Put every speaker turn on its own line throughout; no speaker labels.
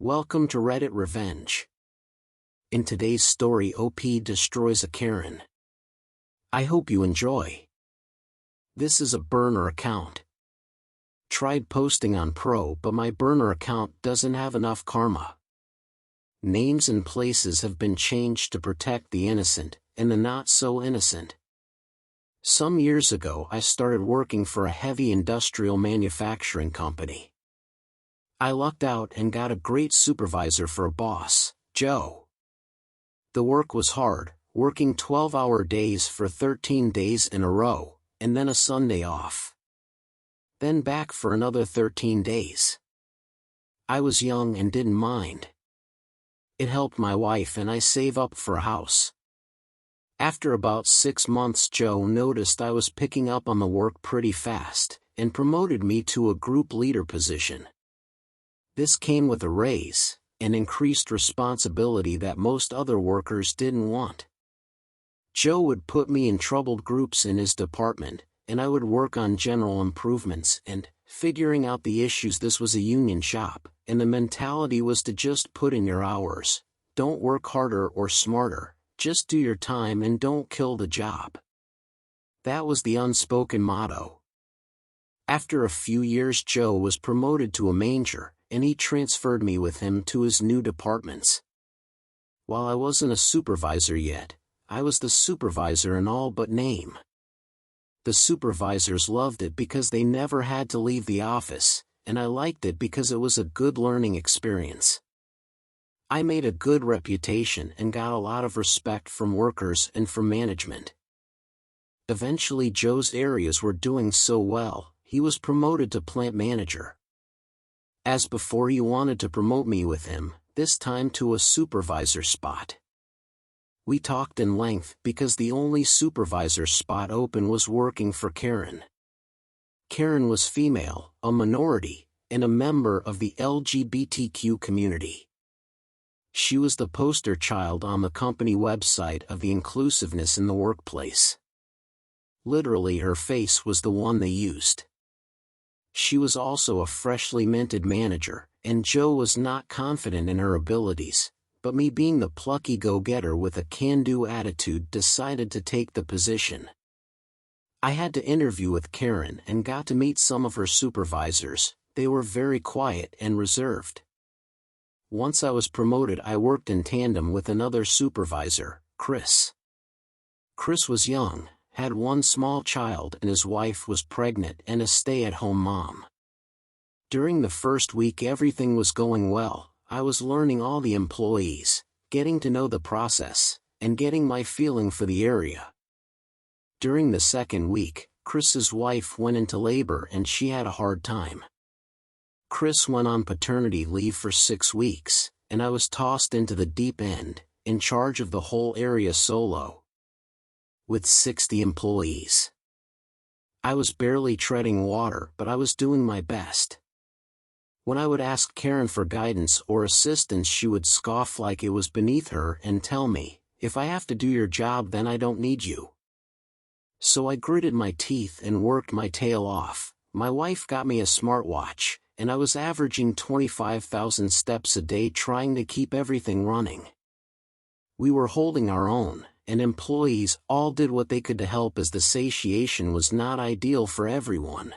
Welcome to Reddit Revenge. In today's story, OP destroys a Karen. I hope you enjoy. This is a burner account. Tried posting on Pro, but my burner account doesn't have enough karma. Names and places have been changed to protect the innocent and the not so innocent. Some years ago I started working for a heavy industrial manufacturing company. I lucked out and got a great supervisor for a boss, Joe. The work was hard, working 12-hour days for 13 days in a row, and then a Sunday off. Then back for another 13 days. I was young and didn't mind. It helped my wife and I save up for a house. After about 6 months, Joe noticed I was picking up on the work pretty fast, and promoted me to a group leader position. This came with a raise, and increased responsibility that most other workers didn't want. Joe would put me in troubled groups in his department, and I would work on general improvements and figuring out the issues. This was a union shop, and the mentality was to just put in your hours. Don't work harder or smarter, just do your time and don't kill the job. That was the unspoken motto. After a few years, Joe was promoted to a manager, and he transferred me with him to his new departments. While I wasn't a supervisor yet, I was the supervisor in all but name. The supervisors loved it because they never had to leave the office, and I liked it because it was a good learning experience. I made a good reputation and got a lot of respect from workers and from management. Eventually, Joe's areas were doing so well, he was promoted to plant manager. As before, he wanted to promote me with him, this time to a supervisor spot. We talked in length because the only supervisor spot open was working for Karen. Karen was female, a minority, and a member of the LGBTQ community. She was the poster child on the company website of the inclusiveness in the workplace. Literally, her face was the one they used. She was also a freshly minted manager, and Joe was not confident in her abilities, but me, being the plucky go-getter with a can-do attitude, decided to take the position. I had to interview with Karen and got to meet some of her supervisors. They were very quiet and reserved. Once I was promoted, I worked in tandem with another supervisor, Chris. Chris was young, had one small child, and his wife was pregnant and a stay-at-home mom. During the first week everything was going well. I was learning all the employees, getting to know the process, and getting my feeling for the area. During the second week, Chris's wife went into labor and she had a hard time. Chris went on paternity leave for 6 weeks, and I was tossed into the deep end, in charge of the whole area solo. With 60 employees. I was barely treading water, but I was doing my best. When I would ask Karen for guidance or assistance, she would scoff like it was beneath her and tell me, "If I have to do your job, then I don't need you." So I gritted my teeth and worked my tail off. My wife got me a smartwatch, and I was averaging 25,000 steps a day trying to keep everything running. We were holding our own, and employees all did what they could to help, as the satiation was not ideal for everyone.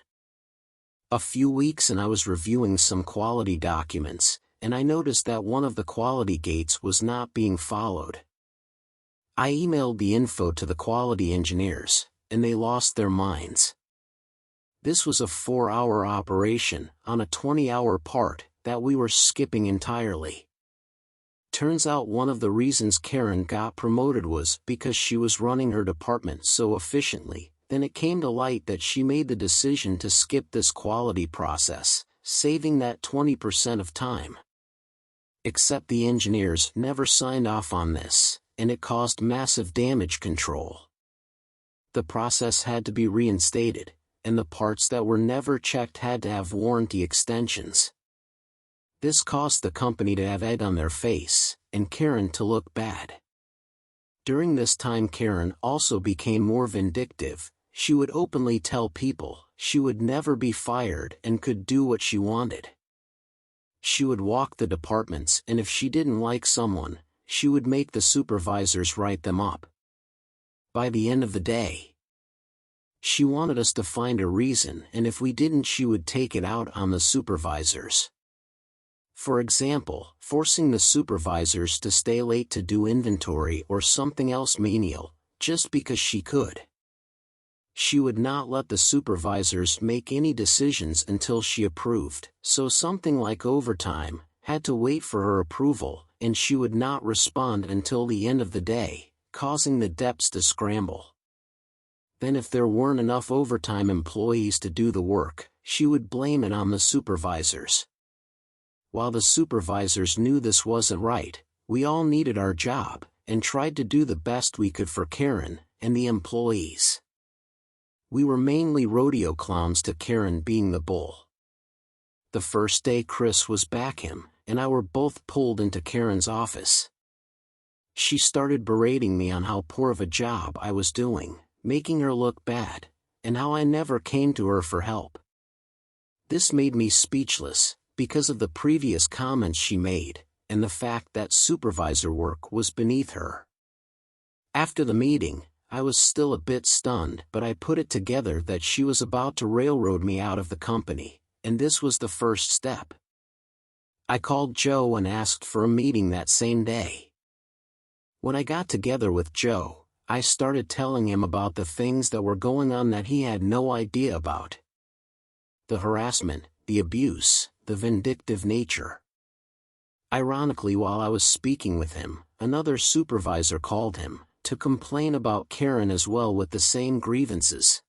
A few weeks and I was reviewing some quality documents, and I noticed that one of the quality gates was not being followed. I emailed the info to the quality engineers, and they lost their minds. This was a 4-hour operation on a 20-hour part that we were skipping entirely. Turns out one of the reasons Karen got promoted was because she was running her department so efficiently. Then it came to light that she made the decision to skip this quality process, saving that 20% of time. Except the engineers never signed off on this, and it caused massive damage control. The process had to be reinstated, and the parts that were never checked had to have warranty extensions. This caused the company to have egg on their face, and Karen to look bad. During this time, Karen also became more vindictive. She would openly tell people she would never be fired and could do what she wanted. she would walk the departments, and if she didn't like someone, she would make the supervisors write them up. By the end of the day, she wanted us to find a reason, and if we didn't, she would take it out on the supervisors. For example, forcing the supervisors to stay late to do inventory or something else menial, just because she could. She would not let the supervisors make any decisions until she approved, so something like overtime had to wait for her approval, and she would not respond until the end of the day, causing the deps to scramble. Then if there weren't enough overtime employees to do the work, she would blame it on the supervisors. While the supervisors knew this wasn't right, we all needed our job, and tried to do the best we could for Karen and the employees. We were mainly rodeo clowns to Karen being the bull. The first day Chris was back, him and I were both pulled into Karen's office. She started berating me on how poor of a job I was doing, making her look bad, and how I never came to her for help. This made me speechless, because of the previous comments she made, and the fact that supervisor work was beneath her. After the meeting, I was still a bit stunned, but I put it together that she was about to railroad me out of the company, and this was the first step. I called Joe and asked for a meeting that same day. When I got together with Joe, I started telling him about the things that were going on that he had no idea about. The harassment, the abuse, the vindictive nature. Ironically, while I was speaking with him, another supervisor called him to complain about Karen as well with the same grievances.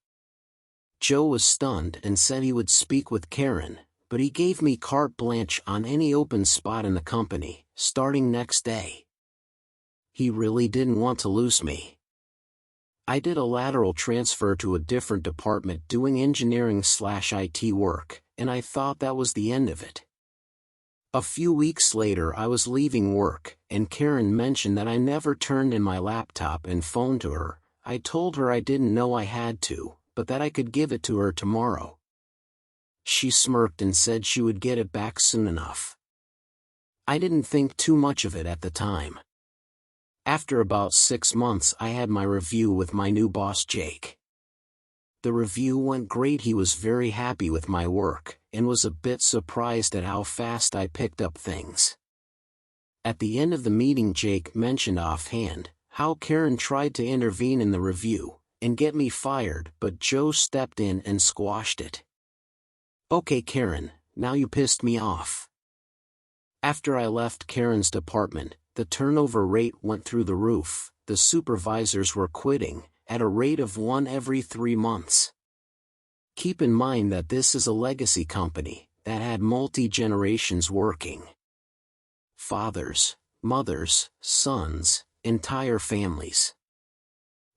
Joe was stunned and said he would speak with Karen, but he gave me carte blanche on any open spot in the company, starting next day. He really didn't want to lose me. I did a lateral transfer to a different department doing engineering/IT work, and I thought that was the end of it. A few weeks later I was leaving work, and Karen mentioned that I never turned in my laptop and phone to her. I told her I didn't know I had to, but that I could give it to her tomorrow. She smirked and said she would get it back soon enough. I didn't think too much of it at the time. After about 6 months I had my review with my new boss Jake. The review went great. He was very happy with my work, and was a bit surprised at how fast I picked up things. At the end of the meeting Jake mentioned offhand how Karen tried to intervene in the review and get me fired, but Joe stepped in and squashed it. "Okay Karen, now you pissed me off." After I left Karen's department, the turnover rate went through the roof. The supervisors were quitting at a rate of 1 every 3 months. Keep in mind that this is a legacy company that had multi-generations working. Fathers, mothers, sons, entire families.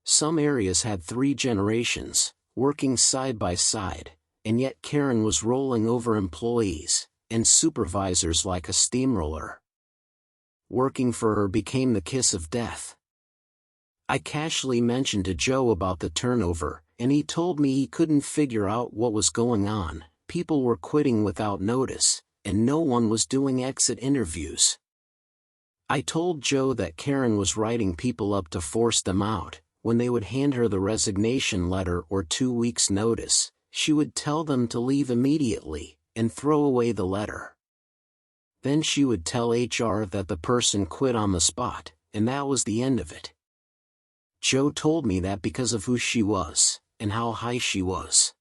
Some areas had 3 generations, working side by side, and yet Karen was rolling over employees and supervisors like a steamroller. Working for her became the kiss of death. I casually mentioned to Joe about the turnover, and he told me he couldn't figure out what was going on. People were quitting without notice, and no one was doing exit interviews. I told Joe that Karen was writing people up to force them out. When they would hand her the resignation letter or 2 weeks' notice, she would tell them to leave immediately and throw away the letter. Then she would tell HR that the person quit on the spot, and that was the end of it. Joe told me that because of who she was, and how high she was,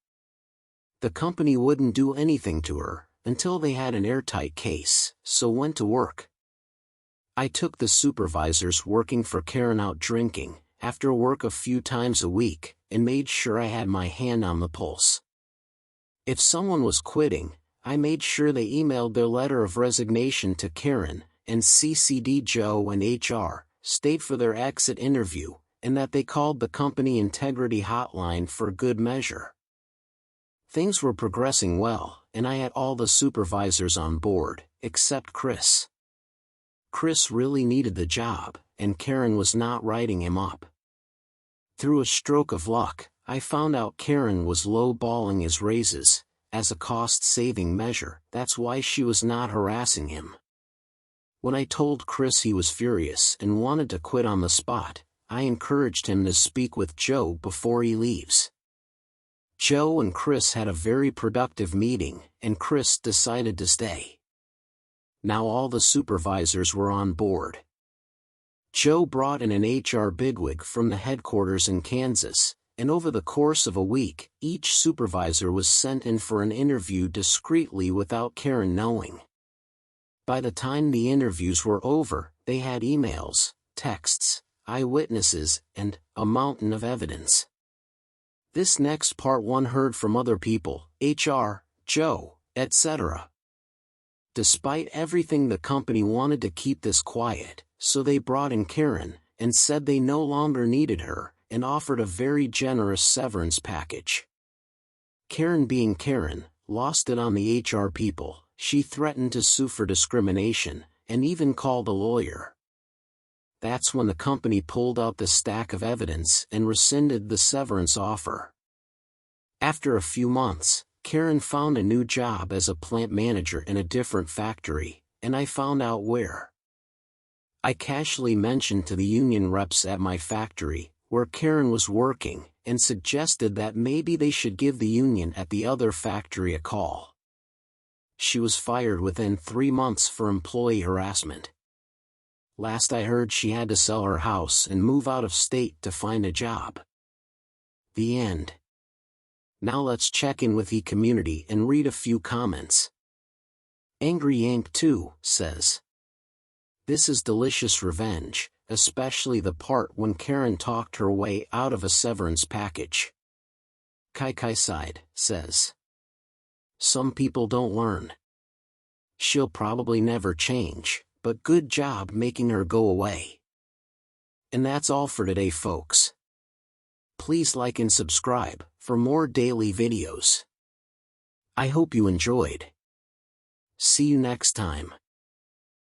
the company wouldn't do anything to her until they had an airtight case, so went to work. I took the supervisors working for Karen out drinking after work a few times a week, and made sure I had my hand on the pulse. If someone was quitting, I made sure they emailed their letter of resignation to Karen, and CC'd Joe and HR, stayed for their exit interview, and that they called the company integrity hotline for good measure. Things were progressing well, and I had all the supervisors on board, except Chris. Chris really needed the job, and Karen was not writing him up. Through a stroke of luck, I found out Karen was low-balling his raises, as a cost-saving measure. That's why she was not harassing him. When I told Chris he was furious and wanted to quit on the spot, I encouraged him to speak with Joe before he leaves. Joe and Chris had a very productive meeting, and Chris decided to stay. Now all the supervisors were on board. Joe brought in an HR bigwig from the headquarters in Kansas, and over the course of a week, each supervisor was sent in for an interview discreetly without Karen knowing. By the time the interviews were over, they had emails, texts, eyewitnesses, and a mountain of evidence. This next part one heard from other people, HR, Joe, etc. Despite everything, the company wanted to keep this quiet, so they brought in Karen, and said they no longer needed her, and offered a very generous severance package. Karen, being Karen, lost it on the HR people. She threatened to sue for discrimination, and even called a lawyer. That's when the company pulled out the stack of evidence and rescinded the severance offer. After a few months, Karen found a new job as a plant manager in a different factory, and I found out where. I casually mentioned to the union reps at my factory, where Karen was working, and suggested that maybe they should give the union at the other factory a call. She was fired within 3 months for employee harassment. Last I heard, she had to sell her house and move out of state to find a job. The end. Now let's check in with the community and read a few comments. Angry Yank 2 says, "This is delicious revenge, especially the part when Karen talked her way out of a severance package." Kai Side says, "Some people don't learn. She'll probably never change, but good job making her go away." And that's all for today, folks. Please like and subscribe for more daily videos. I hope you enjoyed. See you next time.